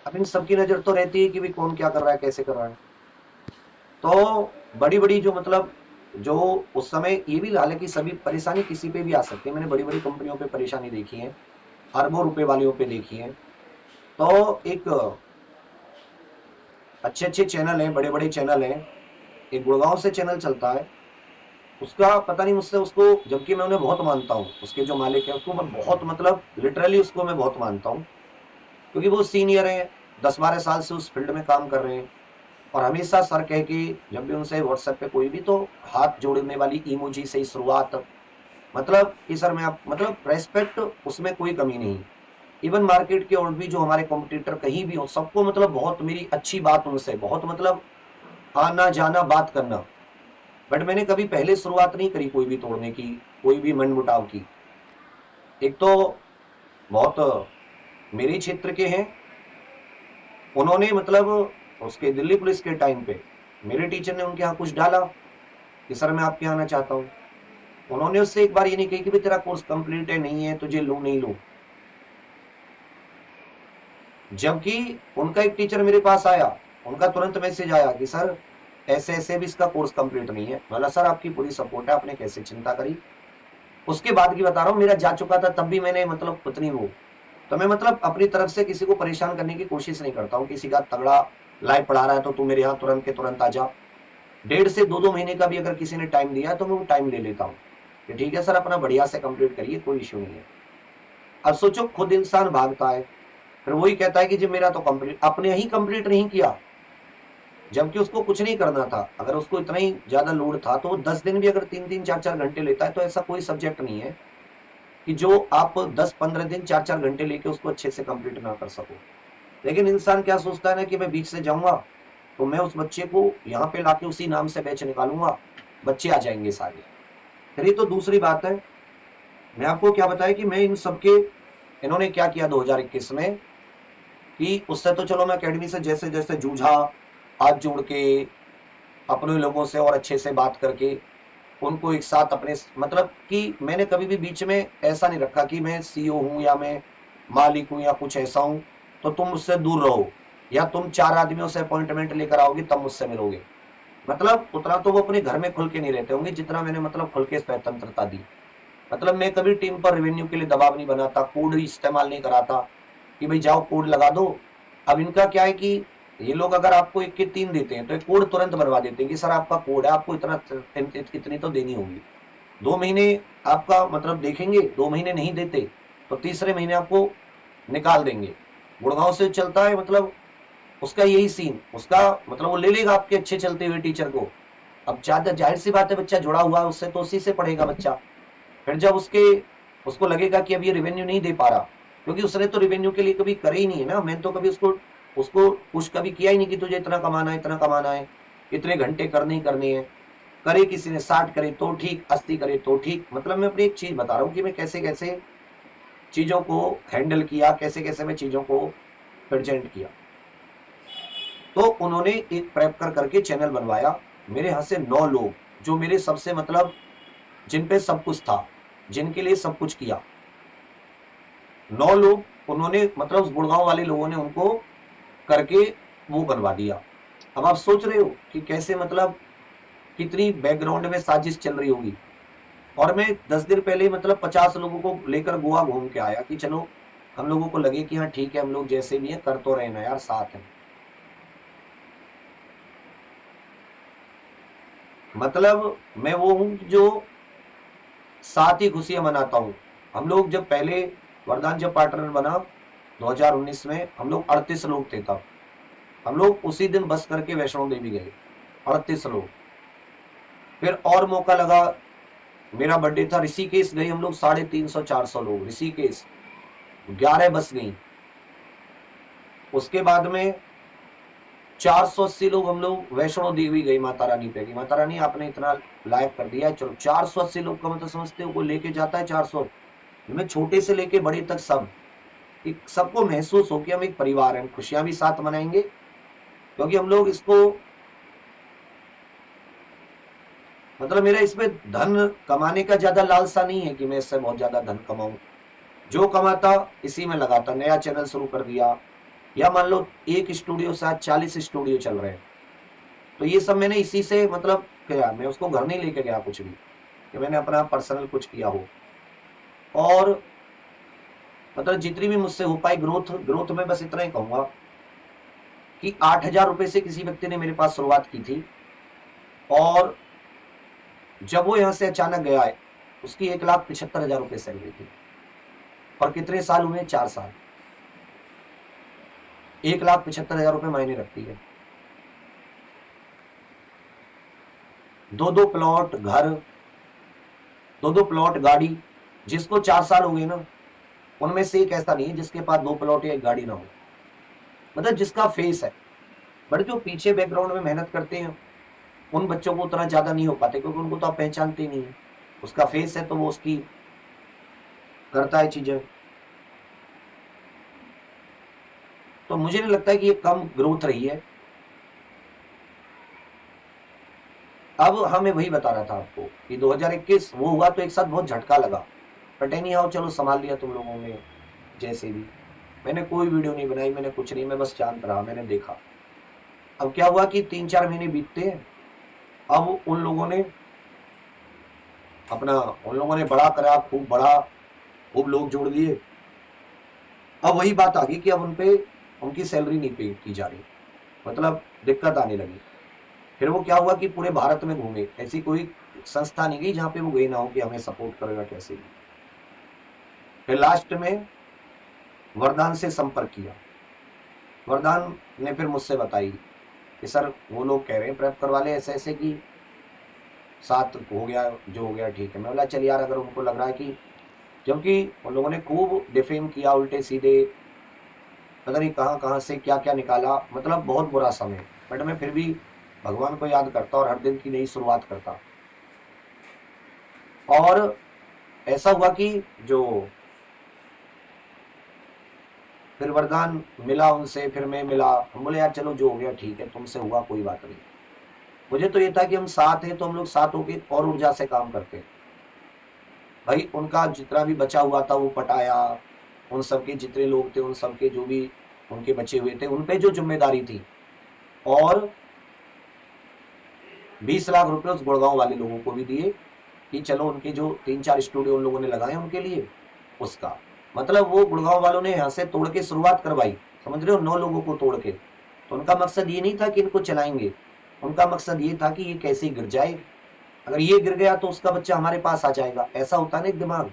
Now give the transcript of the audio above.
अब इन सबकी नजर तो रहती है कि भाई कौन क्या कर रहा है, कैसे कर रहा है। तो बड़ी बड़ी जो मतलब जो उस समय ये भी हाल है कि सभी परेशानी किसी पे भी आ सकती है। मैंने बड़ी बड़ी कंपनियों पे परेशानी देखी है, अरबों रुपए वालियों पे देखी है। तो एक अच्छे अच्छे चैनल हैं, बड़े बड़े चैनल हैं, एक गुड़गांव से चैनल चलता है, उसका पता नहीं मुझसे उसको, जबकि मैं उन्हें बहुत मानता हूँ, उसके जो मालिक है उसको मैं बहुत मतलब लिटरली उसको मैं बहुत मानता हूँ, क्योंकि वो सीनियर हैं, 10-12 साल से उस फील्ड में काम कर रहे हैं। और हमेशा सर कह के जब भी उनसे व्हाट्सएप पे कोई भी तो हाथ जोड़ने वाली इमोजी से ही शुरुआत, मतलब कि सर मैं आप मतलब रेस्पेक्ट, उसमें कोई कमी नहीं। इवन मार्केट के और भी जो हमारे कॉम्पिटिटर कहीं भी हो, सबको मतलब बहुत मेरी अच्छी बात उनसे, बहुत मतलब आना जाना बात करना। बट मैंने कभी पहले शुरुआत नहीं करी कोई भी तोड़ने की, कोई भी मनमुटाव की। एक तो बहुत मेरे क्षेत्र के हैं, उन्होंने मतलब उसके दिल्ली पुलिस के टाइम पे मेरे टीचर ने उनके यहाँ कुछ डाला कि सर मैं आपके यहाँ आना चाहता हूँ। उन्होंने उससे एक बार ये नहीं कही कि भाई तेरा कोर्स कंप्लीट है नहीं है, तुझे लूं नहीं लूं। जबकि उनका एक टीचर मेरे पास आया, उनका तुरंत मैसेज आया कि सर ऐसे ऐसे भी इसका कोर्स कंप्लीट नहीं है। बोला सर आपकी पूरी सपोर्ट है, आपने कैसे चिंता करी। उसके बाद की बता रहा हूँ, मेरा जा चुका था तब भी मैंने मतलब उतनी वो, तो मैं मतलब अपनी तरफ से किसी को परेशान करने की कोशिश नहीं करता हूँ। किसी का तगड़ा लाइव पढ़ा रहा है तो तू मेरे यहाँ तुरंत के तुरंत आ जा। 1.5 से 2-2 महीने का भी अगर किसी ने टाइम दिया है तो मैं वो टाइम ले लेता हूँ कि ठीक है सर अपना बढ़िया से कंप्लीट करिए, कोई इश्यू नहीं है। अब सोचो खुद इंसान भागता है, फिर वही कहता है कि जी मेरा तो कंप्लीट, अपने ही कंप्लीट नहीं किया, जबकि उसको कुछ नहीं करना था। अगर उसको इतना ही ज्यादा लोड था तो वो 10 दिन भी अगर 3-3 4-4 घंटे लेता है, तो ऐसा कोई सब्जेक्ट नहीं है कि जो आप 10-15 दिन 4-4 घंटे लेके उसको अच्छे से कंप्लीट ना कर सको। लेकिन इंसान क्या सोचता है ना कि मैं बीच से जाऊंगा तो मैं उस बच्चे को यहाँ पे लाके उसी नाम से बैच निकालूंगा, बच्चे आ जाएंगे सारे। फिर ये तो दूसरी बात है। मैं आपको क्या बताया कि मैं इन सबके, इन्होंने क्या किया 2021 में कि उससे तो चलो मैं अकेडमी से जैसे जैसे जूझा, हाथ जोड़ के अपने लोगों से और अच्छे से बात करके उनको एक साथ अपने, मतलब कि मैंने कभी भी बीच में ऐसा नहीं रखा कि मैं सीईओ हूं या मैं मालिक हूं या कुछ ऐसा हूं तो तुम मुझसे दूर रहो, या तुम 4 आदमियों से अपॉइंटमेंट लेकर आओगे तब मुझसे मिलोगे। मतलब उतना तो वो अपने घर में खुल के नहीं रहते होंगे जितना मैंने मतलब खुल के स्वतंत्रता दी। मतलब मैं कभी टीम पर रेवेन्यू के लिए दबाव नहीं बनाता, कोड इस्तेमाल नहीं कराता कि भाई जाओ कोड लगा दो। अब इनका क्या है कि ये लोग अगर आपको 1 के 3 देते हैं तो एक कोड तुरंत बनवा देते हैं कि सर आपका कोड है, आपको इतना इतनी तो देनी होगी। 2 महीने आपका मतलब देखेंगे, 2 महीने नहीं देते तो तीसरे महीने आपको निकाल देंगे। गुड़गांव से चलता है मतलब उसका यही सीन, उसका मतलब वो ले लेगा आपके अच्छे चलते हुए टीचर को। अब ज्यादा जाहिर सी बात है, बच्चा जुड़ा हुआ है उससे तो उसी से पढ़ेगा बच्चा। फिर जब उसको लगेगा कि अब ये रिवेन्यू नहीं दे पा रहा, क्योंकि उसने तो रिवेन्यू के लिए कभी करे ही नहीं है ना, मैंने तो कभी उसको उसको पुश कभी किया ही नहीं कि तुझे इतना कमाना है, इतना कमाना है, इतने घंटे करने ही करने हैं। करे किसी ने 60 करे तो ठीक, 80 करे तो ठीक। मतलब मैं अपनी एक चीज बता रहा हूँ कि मैं कैसे कैसे चीजों को हैंडल किया, कैसे कैसे मैं चीजों को प्रेजेंट किया। तो उन्होंने एक प्रेप कर करके चैनल बनवाया। मेरे यहाँ से 9 लोग, जो मेरे सबसे मतलब जिन पे सब कुछ था, जिनके लिए सब कुछ किया, 9 लोग उन्होंने मतलब उस गुड़गांव वाले लोगों ने उनको करके वो बनवा दिया। अब आप सोच रहे हो कि कैसे मतलब कितनी बैकग्राउंड में साजिश चल रही होगी। और मैं 10 दिन पहले मतलब 50 लोगों को लेकर गोवा घूम के आया कि चलो हम लोगों को लगे कि हाँ ठीक है, हम लोग जैसे भी हैं कर तो रहे ना यार, साथ हैं। मतलब मैं वो हूं जो साथ ही खुशियां मनाता हूं। हम लोग जब पहले वरदान जब पार्टनर बना 2019 में, हम लोग 38 लोग थे तब। हम लोग उसी दिन बस करके वैष्णो देवी गए, 38 लोग। फिर और मौका लगा, मेरा बर्थडे था, ऋषिकेश गए हम लोग 350-400 लोग ऋषिकेश, 11 बस गई। उसके बाद में 480 लोग हम लोग वैष्णो देवी गए माता रानी पे, कि माता रानी आपने इतना लायक कर दिया है, चलो 480 लोग का मतलब समझते हो कोई लेके जाता है 400, में छोटे से लेके बड़े तक सब, एक सबको महसूस हो कि हम एक परिवार हैं, खुशियां भी साथ मनाएंगे। क्योंकि हम लोग इसको मतलब मेरा इसमें धन कमाने का ज्यादा लालसा नहीं है कि मैं इससे बहुत ज्यादा धन कमाऊं। जो कमाता इसी में लगाता, नया चैनल शुरू कर दिया, या मान लो एक स्टूडियो साथ 40 स्टूडियो चल रहे हैं, तो ये सब मैंने इसी से मतलब किया। मैं उसको घर नहीं लेके गया कुछ भी कि मैंने अपना पर्सनल कुछ किया हो। और मतलब जितनी भी मुझसे हो पाई ग्रोथ में बस इतना ही कहूंगा कि 8,000 रुपए से किसी व्यक्ति ने मेरे पास शुरुआत की थी, और जब वो यहां से अचानक गया है उसकी 1,75,000 रुपए सैलरी थी। और कितने साल हुए? 4 साल। 1,75,000 रुपए मायने रखती है। 2-2 प्लॉट घर, 2-2 प्लॉट गाड़ी। जिसको 4 साल हो गए ना, उनमें से एक ऐसा नहीं है जिसके पास 2 प्लॉट या एक गाड़ी ना हो। मतलब जिसका फेस है। बट जो पीछे बैकग्राउंड में मेहनत करते हैं उन बच्चों को उतना ज्यादा नहीं हो पाते, क्योंकि उनको तो आप पहचानते नहीं है। उसका फेस है तो वो उसकी करता है चीजें। तो मुझे नहीं लगता है कि ये कम ग्रोथ रही है। अब मैं वही बता रहा था आपको कि 2021 वो हुआ तो एक साथ बहुत झटका लगा। बट एनी हाउ चलो संभाल लिया तुम लोगों ने जैसे भी। मैंने कोई वीडियो नहीं बनाई, मैंने कुछ नहीं, मैं बस शांत रहा, मैंने देखा। अब क्या हुआ कि 3-4 महीने बीतते हैं। अब उन लोगों ने बड़ा करा, खूब बड़ा, खूब लोग जोड़ दिए। अब वही बात आ गई कि अब उनकी सैलरी नहीं पे की जा रही, मतलब दिक्कत आने लगी। फिर वो क्या हुआ कि पूरे भारत में घूमे, ऐसी कोई संस्था नहीं गई जहां पे वो गई ना हो कि हमें सपोर्ट करेगा कैसे भी। फिर लास्ट में वरदान से संपर्क किया। वरदान ने फिर मुझसे बताई कि सर वो लोग कह रहे हैं प्रेप करवा ले ऐसे ऐसे की 7 हो गया, जो हो गया ठीक है। मैं बोला चल यार, अगर उनको लग रहा है कि, क्योंकि उन लोगों ने खूब डिफेम किया, उल्टे सीधे, पता नहीं कहाँ कहाँ से क्या क्या निकाला, मतलब बहुत बुरा समय। बट मैं फिर भी भगवान को याद करता और हर दिन की नई शुरुआत करता। और ऐसा हुआ कि जो फिर वरदान मिला उनसे, फिर मैं मिला, हम बोले यार चलो जो हो गया ठीक है, तुमसे हुआ कोई बात नहीं। मुझे तो ये था कि हम साथ हैं तो हम लोग साथ होके और ऊर्जा से काम करते हैं। भाई उनका जितना भी बचा हुआ था वो पटाया, उन सबके जितने लोग थे उन सबके जो भी उनके बचे हुए थे उन पे जो जिम्मेदारी थी। और 20 लाख रुपए उस गुड़गांव वाले लोगों को भी दिए कि चलो उनके जो 3-4 स्टूडियो उन लोगों ने लगाए उनके लिए, उसका मतलब वो गुड़गांव वालों ने यहाँ से तोड़ के शुरुआत करवाई, समझ रहे हो, 9 लोगों को तोड़ के। तो उनका मकसद ये नहीं था कि इनको चलाएंगे, उनका मकसद ये था कि ये कैसे गिर जाए, अगर ये गिर गया तो उसका बच्चा हमारे पास आ जाएगा। ऐसा होता ना एक दिमाग।